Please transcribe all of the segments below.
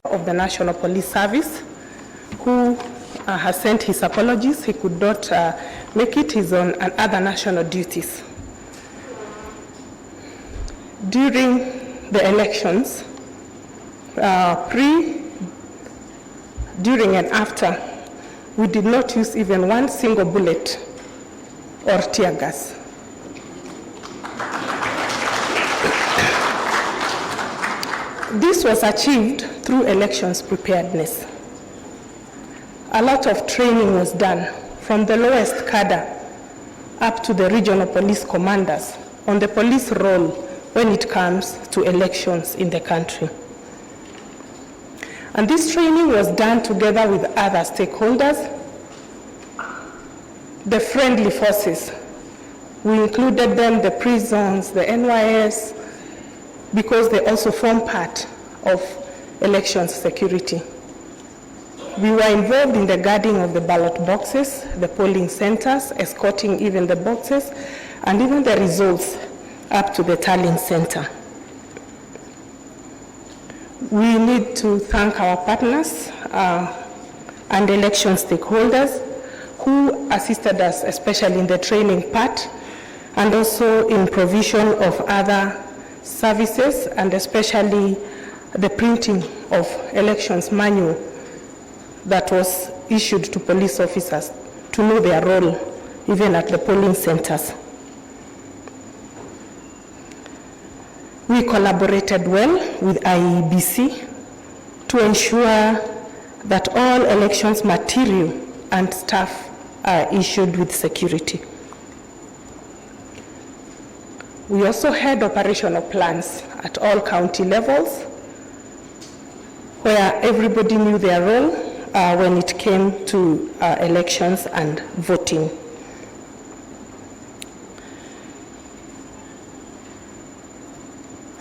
Of the National Police Service, who has sent his apologies. He could not make it. He's on other national duties. During the elections, during and after, we did not use even one single bullet or tear gas. This was achieved through elections preparedness. A lot of training was done from the lowest cadre up to the regional police commanders on the police role when it comes to elections in the country. And this training was done together with other stakeholders, the friendly forces. We included them, the prisons, the NYS, because they also form part of election security. We were involved in the guarding of the ballot boxes, the polling centers, escorting even the boxes, and even the results up to the tallying center. We need to thank our partners and election stakeholders who assisted us, especially in the training part, and also in provision of other services, and especially the printing of elections manual that was issued to police officers to know their role, even at the polling centers. We collaborated well with IEBC to ensure that all elections material and staff are issued with security. We also had operational plans at all county levels where everybody knew their role when it came to elections and voting.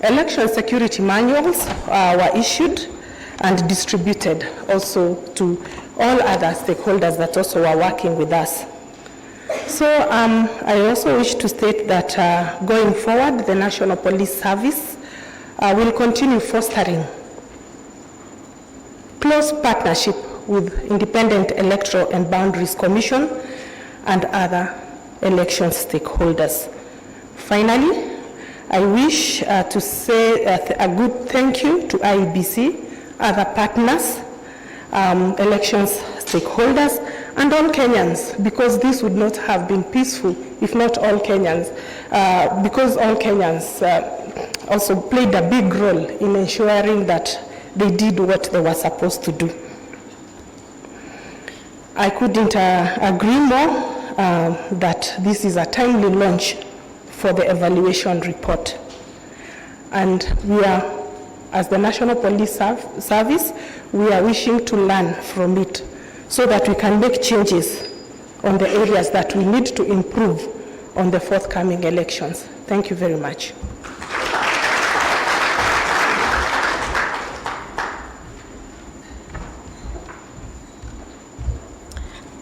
Election security manuals were issued and distributed also to all other stakeholders that also were working with us. So I also wish to state that going forward, the National Police Service will continue fostering close partnership with Independent Electoral and Boundaries Commission and other election stakeholders. Finally, I wish to say a good thank you to IEBC, other partners, elections stakeholders, and all Kenyans, because this would not have been peaceful if not all Kenyans, because all Kenyans also played a big role in ensuring that they did what they were supposed to do. I couldn't agree more that this is a timely launch for the evaluation report. And we are, as the National Police Service, we are wishing to learn from it so that we can make changes on the areas that we need to improve on the forthcoming elections. Thank you very much.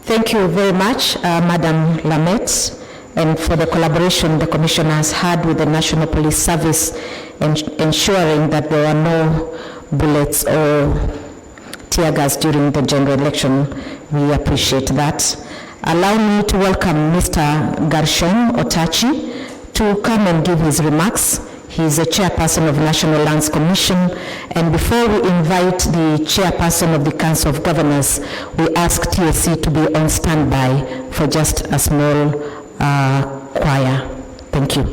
Thank you very much, Madam Lamet, and for the collaboration the Commission has had with the National Police Service in ensuring that there are no bullets or tear gas during the general election. We appreciate that. Allow me to welcome Mr. Gershom Otachi to come and give his remarks. He is the chairperson of National Lands Commission, and before we invite the chairperson of the Council of Governors, we ask TSC to be on standby for just a small choir. Thank you.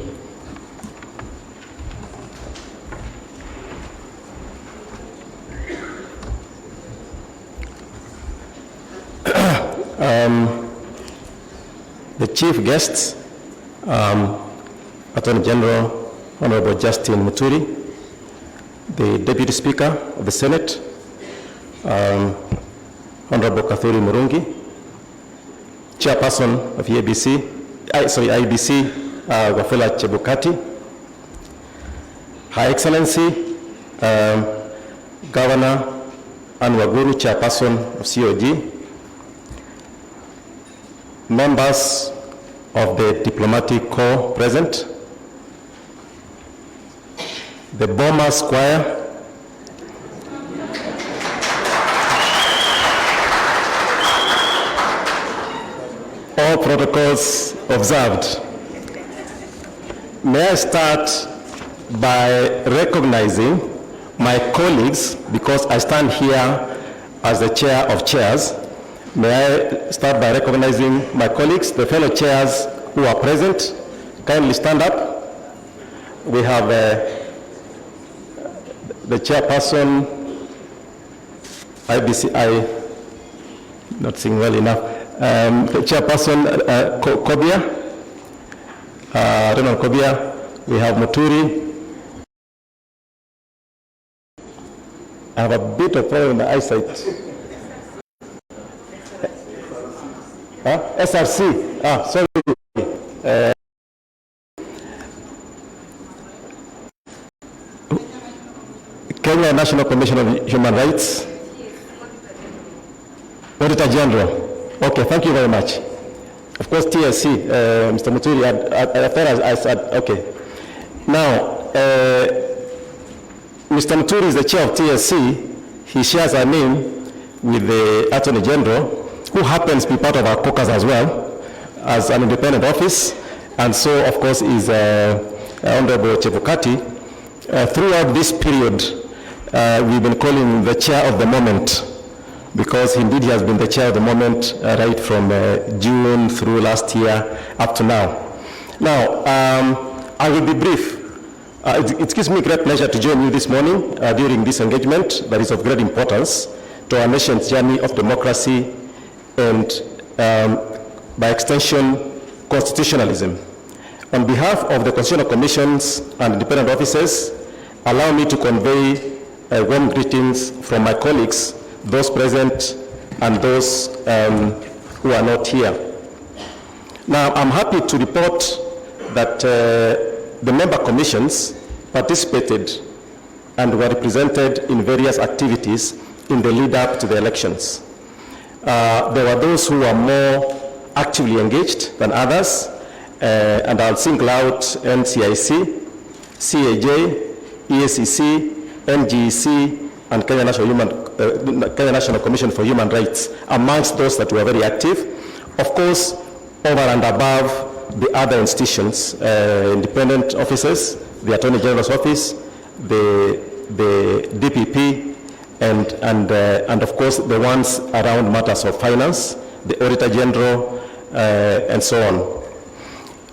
The chief guests, Attorney General Honorable Justin Muturi, the Deputy Speaker of the Senate, Honorable Kathuri Murungi, Chairperson of IEBC, Wafula Chebukati, Her Excellency, Governor Anne Waguru, Chairperson of COG, members of the Diplomatic Corps present, the Bombers Choir, all protocols observed. May I start by recognizing my colleagues, because I stand here as the chair of chairs. May I start by recognizing my colleagues, the fellow chairs who are present. Kindly stand up. We have the chairperson, IBCI, not seeing well enough, the chairperson, Kobia, Ronald Kobia. We have Muturi. I have a bit of problem in the eyesight. SRC. Sorry. Kenya National Commission of Human Rights. Auditor General. Okay, thank you very much. Of course, TSC, Mr. Muturi, I thought I said, okay. Now, Mr. Muturi is the chair of TSC. He shares a name with the Attorney General, who happens to be part of our caucus as well, as an independent office, and so, of course, is Honorable Chebukati. Throughout this period, we've been calling him the chair of the moment, because indeed he has been the chair of the moment right from June through last year up to now. Now, I will be brief. It gives me great pleasure to join you this morning during this engagement that is of great importance to our nation's journey of democracy and, by extension, constitutionalism. On behalf of the Constitutional Commissions and independent officers, allow me to convey warm greetings from my colleagues, those present and those who are not here. Now, I'm happy to report that the member commissions participated and were represented in various activities in the lead up to the elections. There were those who were more actively engaged than others, and I'll single out NCIC, CAJ, EACC, NGEC, and Kenya National Commission for Human Rights, amongst those that were very active. Of course, over and above the other institutions, independent officers, the Attorney General's office, the DPP, and of course the ones around matters of finance, the Auditor General, and so on.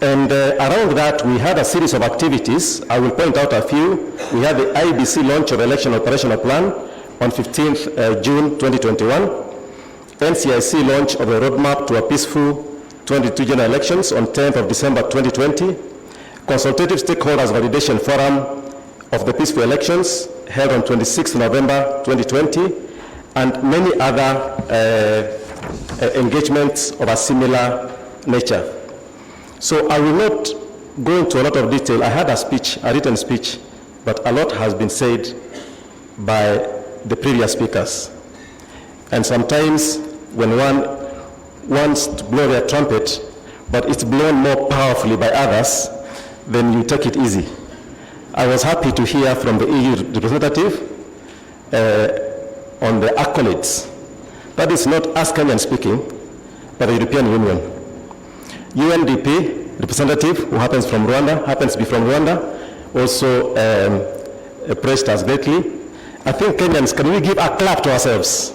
And around that, we had a series of activities. I will point out a few. We had the IBC launch of Election Operational Plan on 15th June 2021, NCIC launch of a roadmap to a peaceful 22 general elections on 10th of December 2020, Consultative Stakeholders Validation Forum of the peaceful elections held on 26th November 2020, and many other engagements of a similar nature. So I will not go into a lot of detail. I had a written speech, but a lot has been said by the previous speakers. And sometimes when one wants to blow their trumpet, but it's blown more powerfully by others, then you take it easy. I was happy to hear from the EU representative on the accolades. That is not us Kenyan speaking, but the European Union. UNDP representative, who happens to be from Rwanda, also praised us greatly. I think Kenyans, can we give a clap to ourselves?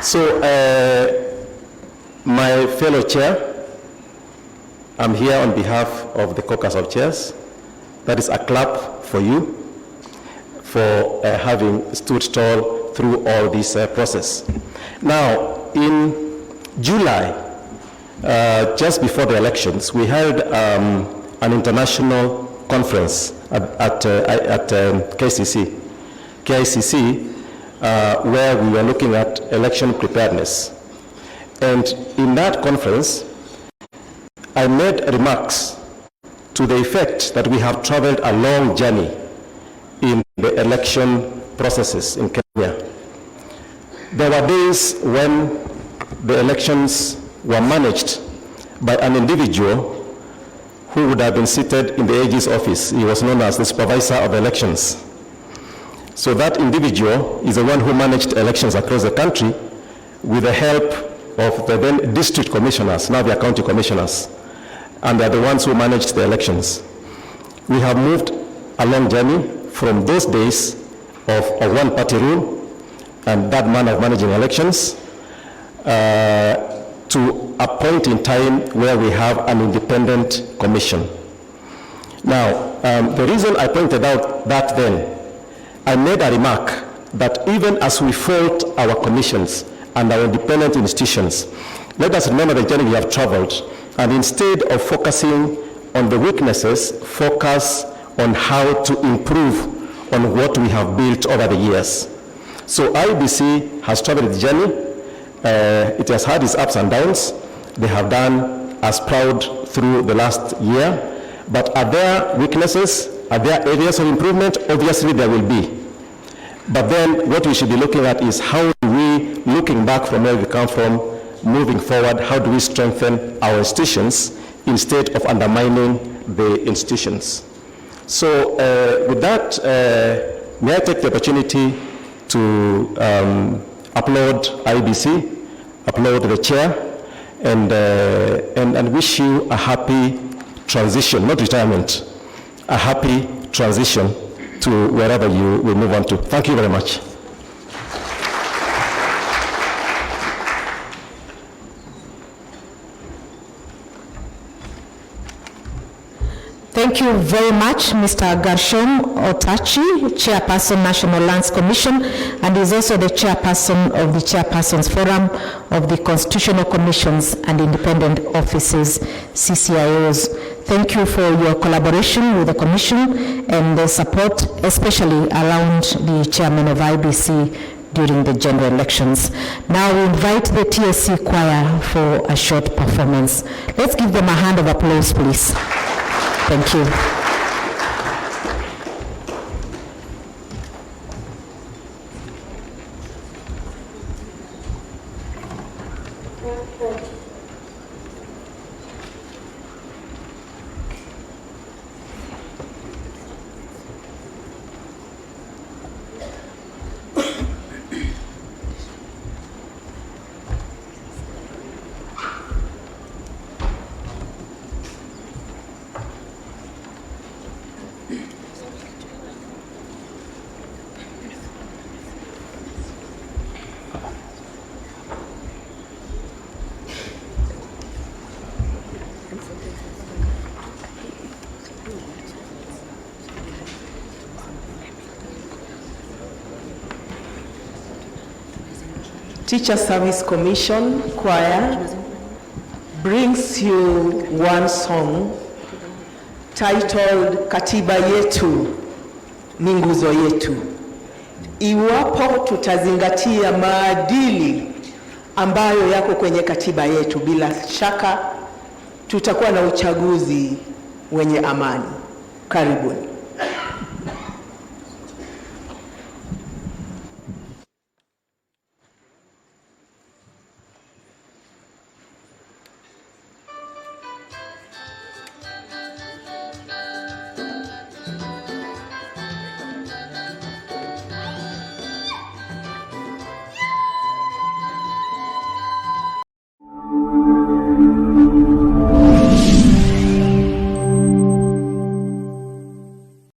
So, my fellow chair, I'm here on behalf of the caucus of chairs. That is a clap for you for having stood tall through all this process. Now, in July, just before the elections, we held an international conference at KICC, where we were looking at election preparedness. And in that conference, I made remarks to the effect that we have traveled a long journey in the election processes in Kenya. There were days when the elections were managed by an individual who would have been seated in the AG's office. He was known as the supervisor of elections. So that individual is the one who managed elections across the country with the help of the then district commissioners, now they are county commissioners, and they are the ones who managed the elections. We have moved a long journey from those days of a one-party rule and that manner of managing elections to a point in time where we have an independent commission. Now, the reason I pointed out that then, I made a remark that even as we fault our commissions and our independent institutions, let us remember the journey we have traveled, and instead of focusing on the weaknesses, focus on how to improve on what we have built over the years. So IBC has traveled the journey. It has had its ups and downs. They have done us proud through the last year. But are there weaknesses? Are there areas of improvement? Obviously there will be. But then what we should be looking at is how do we, looking back from where we come from, moving forward, how do we strengthen our institutions instead of undermining the institutions? So with that, may I take the opportunity to applaud IBC, applaud the chair, and wish you a happy transition, not retirement, a happy transition to wherever you will move on to. Thank you very much. Thank you very much, Mr. Gershom Otachi, Chairperson, National Lands Commission, and is also the Chairperson of the Chairpersons Forum of the Constitutional Commissions and Independent Offices, CCIOs. Thank you for your collaboration with the Commission and the support, especially around the Chairman of IBC during the general elections. Now we invite the TSC choir for a short performance. Let's give them a hand of applause, please. Thank you. Teacher Service Commission Choir brings you one song titled Katiba Yetu ni Nguzo Yetu. Iwapo tutazingatia maadili ambayo yako kwenye katiba yetu, bila shaka tutakuwa na uchaguzi wenye amani. Karibuni.